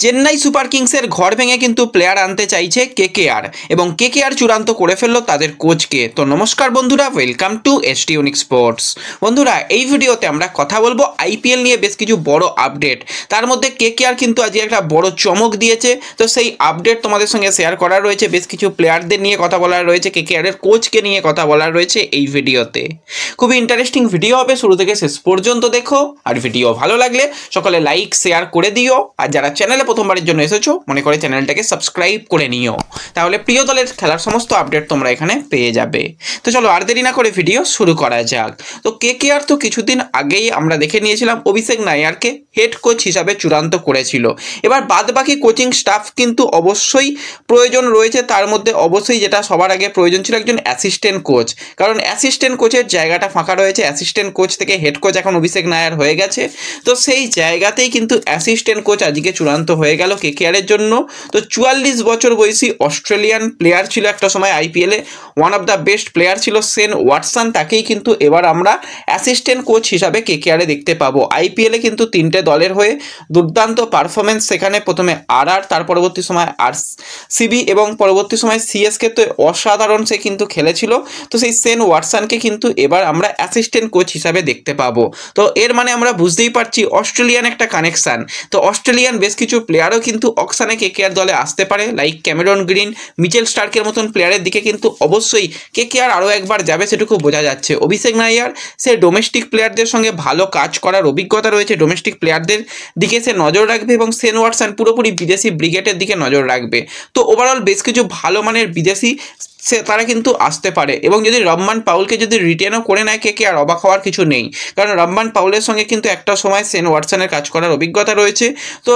Chennai super কিংসের ঘর ভেঙে কিন্তু প্লেয়ার আনতে চাইছে কেকেআর এবং কেকেআর চূড়ান্ত করে ফেললো তাদের কোচকে। তো নমস্কার বন্ধুরা, welcome to ST unique sports. বন্ধুরা, এই ভিডিওতে আমরা কথা বলবো আইপিএল নিয়ে বেশ কিছু বড় আপডেট। তার মধ্যে কেকেআর কিন্তু আজকে একটা বড় চমক দিয়েছে, তো সেই আপডেট তোমাদের সঙ্গে শেয়ার করার রয়েছে। বেশ কিছু প্লেয়ারদের নিয়ে কথা বলার রয়েছে, কেকেআরের কোচকে নিয়ে কথা বলার রয়েছে এই ভিডিওতে। খুবই ইন্টারেস্টিং ভিডিও হবে, শুরু থেকে শেষ পর্যন্ত দেখো। আর ভিডিও ভালো লাগলে সকলে লাইক শেয়ার করে দিও, আর যারা চ্যানেলে প্রথমবারের জন্য এসেছো মনে করে চ্যানেলটাকে সাবস্ক্রাইব করে নিও, তাহলে প্রিয় দলের খেলার সমস্ত আপডেট তোমরা এখানে পেয়ে যাবে। তো চলো আর দেরি না করে ভিডিও শুরু করা যাক। তো কেকেআর তো কিছুদিন আগেই আমরা দেখে নিয়েছিলাম অভিষেক নায়ারকে হেড কোচ হিসাবে চূড়ান্ত করেছিল। এবার বাদবাকি কোচিং স্টাফ কিন্তু অবশ্যই প্রয়োজন রয়েছে, তার মধ্যে অবশ্যই যেটা সবার আগে প্রয়োজন ছিল একজন অ্যাসিস্ট্যান্ট কোচ, কারণ অ্যাসিস্ট্যান্ট কোচের জায়গাটা ফাঁকা রয়েছে। অ্যাসিস্ট্যান্ট কোচ থেকে হেড কোচ এখন অভিষেক নায়ার হয়ে গেছে, তো সেই জায়গাতেই কিন্তু অ্যাসিস্ট্যান্ট কোচ আজকে চূড়ান্ত হয়ে গেল কেকেআরের জন্য। তো 44 বছর বয়সী অস্ট্রেলিয়ান প্লেয়ার ছিল একটা সময় আইপিএলে, one of the best player ছিল শেন ওয়াটসন, তাকেই কিন্তু এবার আমরা অ্যাসিস্ট্যান্ট কোচ হিসাবে কেকেআরে দেখতে পাবো। আইপিএলে কিন্তু 3টে দলের হয়ে দুর্দান্ত পারফরমেন্স, সেখানে প্রথমে আরআর, তার পরবর্তী সময় আরসিবি এবং পরবর্তী সময় সিএসকে, তো অসাধারণ সে কিন্তু খেলেছিল। তো সেই শেন ওয়াটসনকে কিন্তু এবার আমরা অ্যাসিস্ট্যান্ট কোচ হিসাবে দেখতে পাবো। তো এর মানে আমরা বুঝতেই পারছি অস্ট্রেলিয়ান একটা কানেকশান। তো অস্ট্রেলিয়ান বেশ কিছু প্লেয়ারও কিন্তু অকশানে কেকেআর দলে আসতে পারে, লাইক ক্যামেরন গ্রিন, মিচেল স্টার্কের মতন প্লেয়ারের দিকে কিন্তু অবশ্যই কেকেআর আরও একবার যাবে, সেটুকু বোঝা যাচ্ছে। অভিষেক নায়ার সে ডোমেস্টিক প্লেয়ারদের সঙ্গে ভালো কাজ করার অভিজ্ঞতা রয়েছে, ডোমেস্টিক প্লেয়ারদের দিকে সে নজর রাখবে এবং শেন ওয়াটসন পুরোপুরি বিদেশি ব্রিগেডের দিকে নজর রাখবে। তো ওভারঅল বেশ কিছু ভালো মানের বিদেশি তারা কিন্তু আসতে পারে, এবং যদি রহমান পাউলকে যদি রিটেনও করে নেয় কেকেআর, অবাক হওয়ার কিছু নেই, কারণ রহমান পাউলের সঙ্গে কিন্তু একটা সময় শেন ওয়াটসনের কাজ করার অভিজ্ঞতা রয়েছে। তো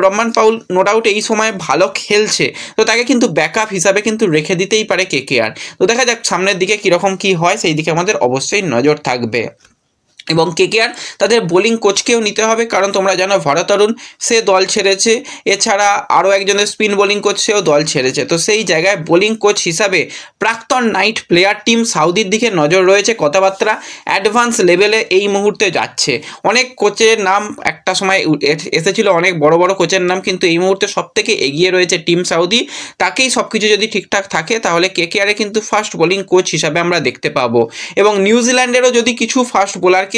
রহমান পাউল নো ডাউট এই সময় ভালো খেলছে, তো তাকে কিন্তু ব্যাকআপ হিসাবে কিন্তু রেখে দিতেই পারে কেকেআর। তো দেখা যাক সামনের দিকে কীরকম কী হয়, সেই দিকে আমাদের অবশ্যই নজর থাকবে। এবং কেকেআর তাদের বোলিং কোচকেও নিতে হবে, কারণ তোমরা জানো ভরত অরুণ সে দল ছেড়েছে, এছাড়া আরও একজনের স্পিন বোলিং কোচ সেও দল ছেড়েছে। তো সেই জায়গায় বোলিং কোচ হিসাবে প্রাক্তন নাইট প্লেয়ার টিম সাউদির দিকে নজর রয়েছে, কথাবার্তা অ্যাডভান্স লেভেলে এই মুহূর্তে যাচ্ছে। অনেক কোচের নাম একটা সময় এসেছিল, অনেক বড় বড় কোচের নাম, কিন্তু এই মুহূর্তে সবথেকে এগিয়ে রয়েছে টিম সাউদি। তাকেই সব কিছু যদি ঠিকঠাক থাকে তাহলে কেকেআরে কিন্তু ফার্স্ট বোলিং কোচ হিসাবে আমরা দেখতে পাবো। এবং নিউজিল্যান্ডেরও যদি কিছু ফাস্ট বোলারকে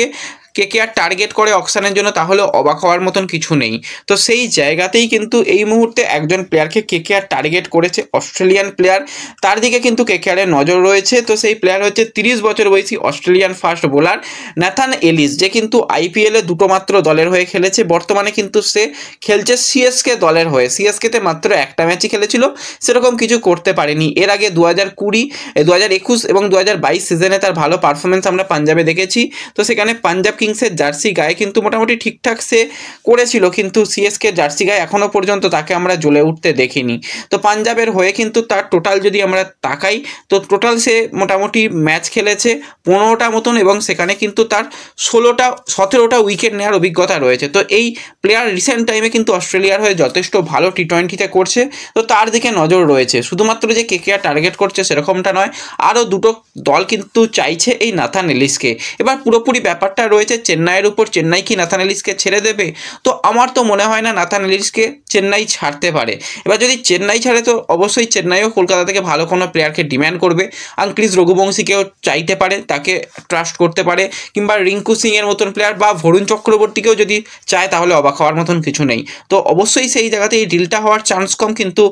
কেকেআর টার্গেট করে অকশনের জন্য, তাহলে অবাক হওয়ার মতন কিছু নেই। তো সেই জায়গাতেই কিন্তু এই মুহূর্তে একজন প্লেয়ারকে কেকেআর টার্গেট করেছে, অস্ট্রেলিয়ান প্লেয়ার, তার দিকে কিন্তু কেকেআরের নজর রয়েছে। তো সেই প্লেয়ার হচ্ছে 30 বছর বয়সী Australian fast bowler Nathan Ellis, যে কিন্তু আইপিএলে দুটো মাত্র দলের হয়ে খেলেছে। বর্তমানে কিন্তু সে খেলছে সিএসকে দলের হয়ে, সিএসকেতে মাত্র একটা ম্যাচই খেলেছিল, সেরকম কিছু করতে পারেনি। এর আগে 2020, 2021 এবং 2022 সিজনে তার ভালো পারফরমেন্স আমরা পাঞ্জাবে দেখেছি। তো সেখানে পাঞ্জাব কিংসের জার্সি গায়ে কিন্তু মোটামুটি ঠিকঠাক সে করেছিল, কিন্তু সিএসকে জার্সি গায়ে এখনও পর্যন্ত তাকে আমরা জ্বলে উঠতে দেখিনি। তো পাঞ্জাবের হয়ে কিন্তু তার টোটাল যদি আমরা তাকাই, তো টোটাল সে মোটামুটি ম্যাচ খেলেছে 15টা মতন, এবং সেখানে কিন্তু তার 17টা উইকেট নেওয়ার অভিজ্ঞতা রয়েছে। তো এই প্লেয়ার রিসেন্ট টাইমে কিন্তু অস্ট্রেলিয়ার হয়ে যথেষ্ট ভালো টি20তে করছে, তো তার দিকে নজর রয়েছে। শুধুমাত্র যে কেকেআর টার্গেট করছে সেরকমটা নয়, আরও দুটো দল কিন্তু চাইছে এই নাথান এলিসকে। এবার পুরোপুরি ব্যাপারটা রয়েছে চেন্নাইয়ের উপর, চেন্নাই কি নাথান এলিসকে ছেড়ে দেবে? তো আমার তো মনে হয় না নাথান এলিসকে চেন্নাই ছাড়তে পারে। এবার যদি চেন্নাই ছাড়ে তো অবশ্যই চেন্নাইও কলকাতা থেকে ভালো কোনো প্লেয়ারকে ডিম্যান্ড করবে। আঙ্ক্রিস রঘুবংশীকেও চাইতে পারে, তাকে ট্রাস্ট করতে পারে, কিংবা রিঙ্কু সিংয়ের মতন প্লেয়ার বা বরুণ চক্রবর্তীকেও যদি চায়, তাহলে অবাক হওয়ার মতন কিছু নেই। তো অবশ্যই সেই জায়গাতে এই ডিলটা হওয়ার চান্স কম, কিন্তু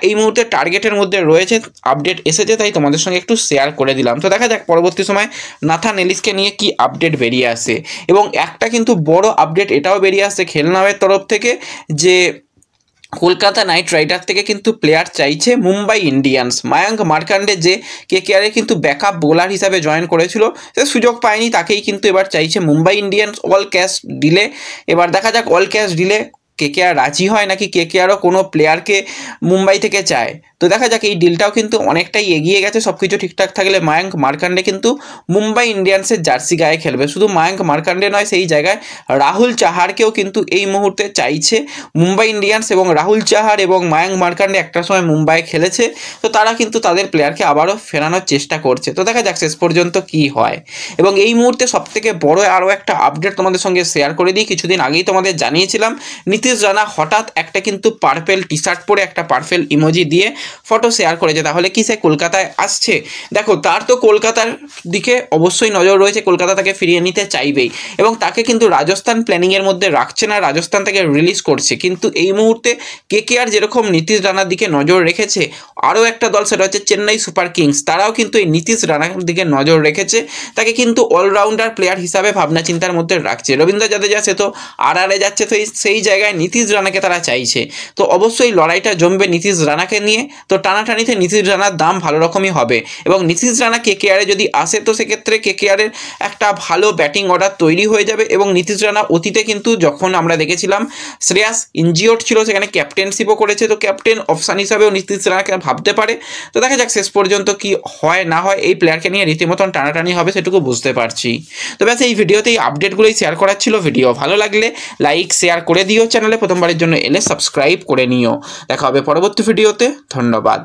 এই মুহূর্তে টার্গেটের মধ্যে রয়েছে, আপডেট এসেছে, তাই তোমাদের সঙ্গে একটু শেয়ার করে দিলাম। তো দেখা যাক পরবর্তী সময় নাথান এলিসকে নিয়ে কি আপডেট বেরিয়ে আসে। এবং একটা কিন্তু বড় আপডেট এটাও বেরিয়ে আসছে খেলনাওয়ের তরফ থেকে, যে কলকাতা নাইট রাইডার থেকে কিন্তু প্লেয়ার চাইছে মুম্বাই ইন্ডিয়ান্স। মায়াঙ্ক মার্কান্ডে যে কেকেআরে কিন্তু ব্যাকআপ বোলার হিসাবে জয়েন করেছিল, সে সুযোগ পায়নি, তাকেই কিন্তু এবার চাইছে Mumbai Indians all cash delay. এবার দেখা যাক অল ক্যাশ ডিলে কেকেআর রাজি হয় নাকি কেকেআরও কোনো প্লেয়ারকে মুম্বাই থেকে চায়। তো দেখা যাক, এই ডিলটাও কিন্তু অনেকটাই এগিয়ে গেছে। সব কিছু ঠিকঠাক থাকলে মায়াঙ্ক মার্কান্ডে কিন্তু মুম্বাই ইন্ডিয়ান্সের জার্সি গায়ে খেলবে। শুধু মায়াঙ্ক মার্কান্ডে নয়, সেই জায়গায় রাহুল চাহারকেও কিন্তু এই মুহূর্তে চাইছে মুম্বাই ইন্ডিয়ান্স। এবং রাহুল চাহার এবং মায়াঙ্ক মার্কান্ডে একটা সময় মুম্বাইয়ে খেলেছে, তো তারা কিন্তু তাদের প্লেয়ারকে আবারও ফেরানোর চেষ্টা করছে। তো দেখা যাক শেষ পর্যন্ত কি হয়। এবং এই মুহূর্তে সবথেকে বড় আরও একটা আপডেট তোমাদের সঙ্গে শেয়ার করে দিই। কিছুদিন আগেই তোমাদের জানিয়েছিলাম নীতিশ নীতিশ রানা হঠাৎ একটা কিন্তু পার্পেল টি শার্ট পরে একটা পার্পেল ইমোজি দিয়ে ফটো শেয়ার করেছে, তাহলে কি সে কলকাতায় আসছে? দেখো, তার তো কলকাতার দিকে অবশ্যই নজর রয়েছে, কলকাতা তাকে ফিরিয়ে নিতে চাইবেই এবং তাকে কিন্তু রাজস্থান প্ল্যানিংয়ের মধ্যে রাখছে না, রাজস্থান তাকে রিলিজ করছে। কিন্তু এই মুহূর্তে কেকেআর যেরকম নীতিশ রানার দিকে নজর রেখেছে, আরও একটা দল সেটা হচ্ছে চেন্নাই সুপার কিংস, তারাও কিন্তু এই নীতিশ রানার দিকে নজর রেখেছে, তাকে কিন্তু অলরাউন্ডার প্লেয়ার হিসাবে ভাবনা চিন্তার মধ্যে রাখছে। রবীন্দ্র জাদেজা সে তো আরআরে যাচ্ছে, তো সেই জায়গায় নীতিশ রানাকে তারা চাইছে। তো অবশ্যই লড়াইটা জমবে নীতিশ রানাকে নিয়ে। তো টানাটানিতে নীতিশ রানার দাম ভালো রকমই হবে এবং নীতিশ রানা কেকেআরে যদি আসে তো সেক্ষেত্রে কেকেআরের একটা ভালো ব্যাটিং অর্ডার তৈরি হয়ে যাবে। এবং নীতিশ রানা অতীতে কিন্তু যখন আমরা দেখেছিলাম শ্রেয়াস ইনজিওর্ড ছিল, সেখানে ক্যাপ্টেনশিপও করেছে, তো ক্যাপ্টেন অপশান হিসাবেও নীতিশ রানাকে ভাবতে পারে। তো দেখা যাক শেষ পর্যন্ত কি হয় না হয়, এই প্লেয়ারকে নিয়ে রীতিমতন টানাটানি হবে সেটুকু বুঝতে পারছি। তো ব্যাস এই ভিডিওতে এই আপডেটগুলোই শেয়ার করার ছিল। ভিডিও ভালো লাগলে লাইক শেয়ার করে দিও, চ্যানেলে প্রথমবারের জন্য এলে সাবস্ক্রাইব করে নিও। দেখা হবে পরবর্তী ভিডিওতে। ধন্যবাদ।